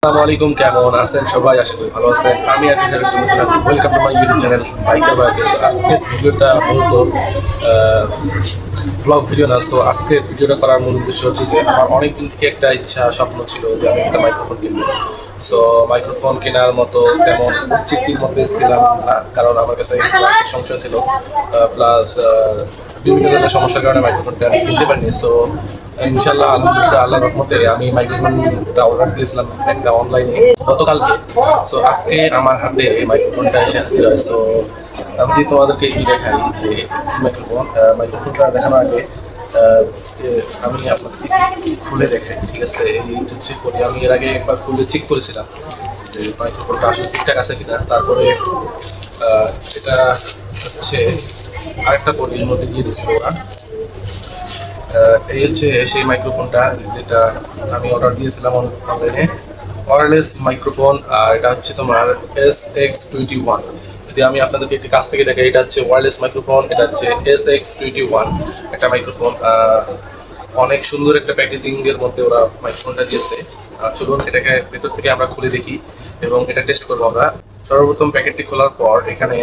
আসসালামু আলাইকুম, কেমন আছেন সবাই? আশা করি ভালো আছেন। আমি welcome to my YouTube channel biker বাইকে। সো আজকের ভিডিওটা মূলত ভ্লগ ভিডিও না। সো আজকের ভিডিওটা করার মূল উদ্দেশ্য হচ্ছে যে আমার অনেক দিন থেকে একটা ইচ্ছা স্বপ্ন ছিল যে আমি একটা মাইক্রোফোন কিনবো। সো মাইক্রোফোন কেনার মতো তেমন পরিস্থিতির মধ্যে ছিলাম না, কারণ আমার কাছে আর্থিক সমস্যা ছিল, প্লাস বিভিন্ন ধরনের সমস্যার কারণে মাইক্রোফোনটা আমি কিনতে পারিনি। সো ইনশাল্লাহ আলহামদুলিল্লাহ আল্লাহর রহমতে আমি মাইক্রোফোনটা অর্ডার দিয়েছিলাম একটা অনলাইনে গতকালকে। সো আজকে আমার হাতে এই মাইক্রোফোনটা এসে হাজির হয়। সো আমি যদি তোমাদেরকে একটু দেখাই যে মাইক্রোফোনটা দেখানোর আগে আমি আপনাকে খুলে দেখাই, ঠিক আছে? এইটা চেক করি। আমি এর আগে একবার খুলে চেক করেছিলাম যে মাইক্রোফোনটা আসলে ঠিকঠাক আছে কিনা। তারপরে এটা হচ্ছে আরেকটা বডির মধ্যে দিয়ে দিচ্ছিল ওরা। এই হচ্ছে সেই মাইক্রোফোনটা যেটা আমি অর্ডার দিয়েছিলাম অনলাইনে, ওয়্যারলেস মাইক্রোফোন। আর এটা হচ্ছে তোমার SX21। যদি আমি আপনাদেরকে একটি কাছ থেকে দেখাই, এটা হচ্ছে ওয়্যারলেস মাইক্রোফোন, এটা হচ্ছে SX21 একটা মাইক্রোফোন। অনেক সুন্দর একটা প্যাকেজিং এর মধ্যে ওরা মাইক্রোফোনটা দিয়েছে। চলুন এটাকে ভেতর থেকে আমরা খুলে দেখি এবং এটা টেস্ট করবো আমরা। সর্বপ্রথম প্যাকেটটি খোলার পর এখানে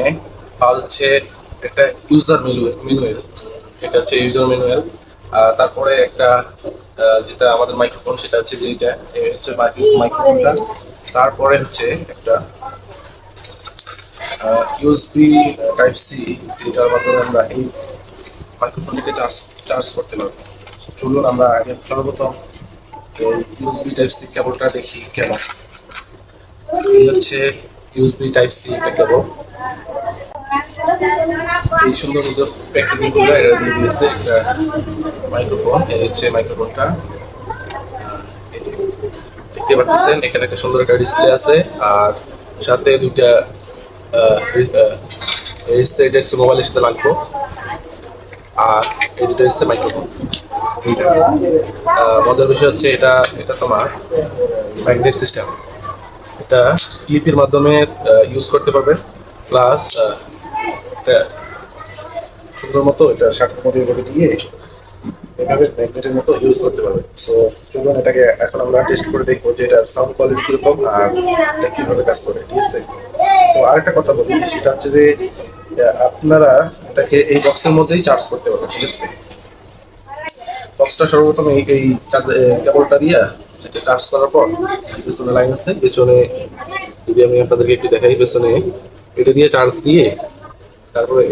পাওয়া যাচ্ছে একটা ইউজার ম্যানুয়াল। এটা হচ্ছে ইউজার ম্যানুয়াল। তারপরে একটা যেটা আমাদের মাইক্রোফোন, সেটা হচ্ছে যে এটা হচ্ছে মাইক্রোফোনটা। তারপরে হচ্ছে একটা ইউএসবি টাইপ সি, যেটার মাধ্যমে আমরা এই মাইক্রোফোনটিকে চার্জ চার্জ করতে পারবো। চলুন আমরা আগে সর্বপ্রথম ইউএসবি টাইপ সি কেবলটা দেখি কেমন। এই হচ্ছে ইউএসবি টাইপ সি একটা কেবল। এই সুন্দর সুন্দর প্যাকেজিং গুলো এরা দিয়ে দিয়েছে একটা মাইক্রোফোন। এই হচ্ছে মাইক্রোফোনটা, এই যে দেখতে পাচ্ছেন এখানে একটা সুন্দর একটা ডিসপ্লে আছে। আর সাথে দুইটা এই সেট হচ্ছে মোবাইলের সাথে লাগবো। আর এই দুটো হচ্ছে মাইক্রোফোন দুইটা। মজার বিষয় হচ্ছে এটা এটা তোমার ম্যাগনেট সিস্টেম। এটা ক্লিপের মাধ্যমে ইউজ করতে পারবে, প্লাস এটা সুন্দর মতো এটা শার্টের মধ্যে এভাবে দিয়ে এভাবে ম্যাগনেটের মতো ইউজ করতে পারবে। সো চলুন এটাকে এখন আমরা টেস্ট করে দেখবো যে এটার সাউন্ড কোয়ালিটি কিরকম আর এটা কিভাবে কাজ করে, ঠিক আছে? তো আরেকটা কথা বলি, সেটা হচ্ছে যে আপনারা এটাকে এই বক্সের মধ্যেই চার্জ করতে পারবেন, ঠিক আছে? বক্সটা সর্বপ্রথম এই কেবলটা দিয়ে এটা চার্জ করার পর পেছনে লাইন আছে, পেছনে যদি আমি আপনাদেরকে একটু দেখাই, পেছনে এটা দিয়ে চার্জ দিয়ে তারপরে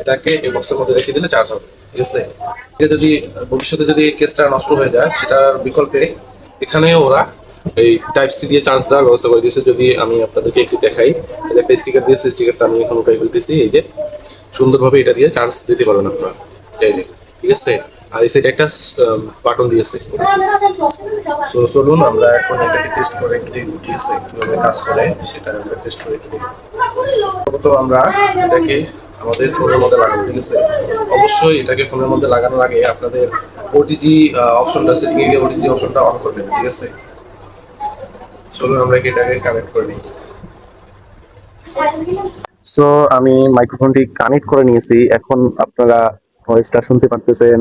এটাকে এই বক্সের মধ্যে রেখে দিলে চার্জ হবে, ঠিক আছে? এটা যদি ভবিষ্যতে যদি কেসটা নষ্ট হয়ে যায়, সেটার বিকল্পে এখানে ওরা এই টাইপ সি দিয়ে চার্জ দেওয়ার ব্যবস্থা করে দিয়েছে। যদি আমি আপনাদেরকে একটু দেখাই, এটা একটা স্টিকার দিয়েছে, স্টিকারটা আমি এখন উঠাই ফেলতেছি। এই যে সুন্দরভাবে এটা দিয়ে চার্জ দিতে পারবেন আপনারা চাইলে, ঠিক আছে? আর এই সাইডে একটা বাটন দিয়েছে। সো চলুন আমরা এখন এটাকে টেস্ট করে একটু দেখব, ঠিক আছে, কিভাবে কাজ করে সেটা আমরা টেস্ট করে একটু দেখব। প্রথমত আমরা এটাকে আমাদের ফোনের মধ্যে লাগাবো, ঠিক আছে? অবশ্যই এটাকে ফোনের মধ্যে লাগানোর আগে আপনাদের ওটিজি অপশনটা, সেটিং এ গিয়ে ওটিজি অপশনটা অন করে নেবেন, ঠিক আছে? চলুন আমরা এটাকে কানেক্ট করে নিই। সো আমি মাইক্রোফোনটি কানেক্ট করে নিয়েছি। এখন আপনারা ভয়েসটা শুনতে পারতেছেন।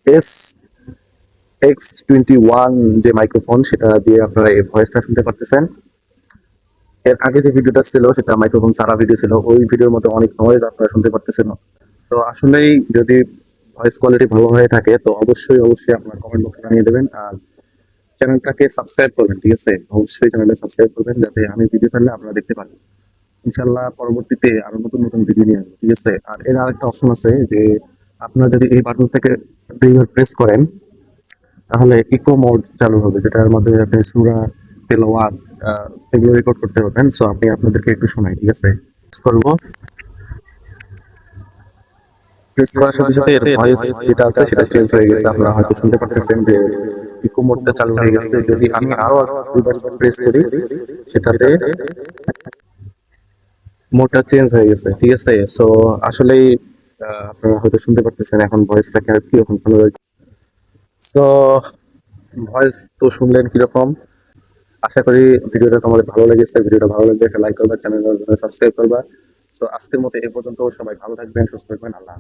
SX21 যে মাইক্রোফোন, সেটা দিয়ে আপনারা এই ভয়েসটা শুনতে পারতেছেন। এর আগে যে ভিডিওটা ছিল সেটা মাইক্রোফোন ছাড়া ভিডিও ছিল, ওই ভিডিওর মধ্যে অনেক নয়েজ আপনারা শুনতে পারতেছেন। তো আসলেই যদি ভয়েস কোয়ালিটি ভালো হয়ে থাকে তো অবশ্যই অবশ্যই আপনার কমেন্ট বক্সে জানিয়ে দেবেন। আর চ্যানেলটাকে সাবস্ক্রাইব করবেন, ঠিক আছে? অবশ্যই চ্যানেলটা সাবস্ক্রাইব করবেন যাতে আমি ভিডিও ছাড়লে আপনারা দেখতে পারেন। ইনশাল্লাহ পরবর্তীতে আরো নতুন নতুন ভিডিও নিয়ে আসবো, ঠিক আছে? আর এর আরেকটা অপশন আছে যে আপনারা যদি এই বাটন থেকে দুইবার প্রেস করেন তাহলে ইকো মোড চালু হবে, যেটার মাধ্যমে আপনি সূরা, তেলাওয়াত এগুলো রেকর্ড করতে পারবেন। সো আপনি আপনাদেরকে একটু শোনাই, ঠিক আছে? করবো, প্রেস করার সাথে সাথে এর ভয়েস যেটা আছে সেটা চেঞ্জ হয়ে গেছে। আপনারা হয়তো শুনতে পারতেছেন যে ইকো মোডটা চালু হয়ে গেছে। যদি আমি আরো দুইবার প্রেস করি সেটাতে মোডটা চেঞ্জ হয়ে গেছে, ঠিক আছে? সো আসলেই আপনারা হয়তো শুনতে পারতেছেন এখন ভয়েসটা কিরকম ভালো। সো ভয়েস তো শুনলেন কিরকম। আশা করি ভিডিওটা তোমাদের ভালো লেগেছে। ভিডিওটা ভালো লাগলে একটা লাইক করবা, চ্যানেল সাবস্ক্রাইব করবা। সো আজকের মতো এ পর্যন্ত। সবাই ভালো থাকবেন, সুস্থ থাকবেন। আল্লাহ।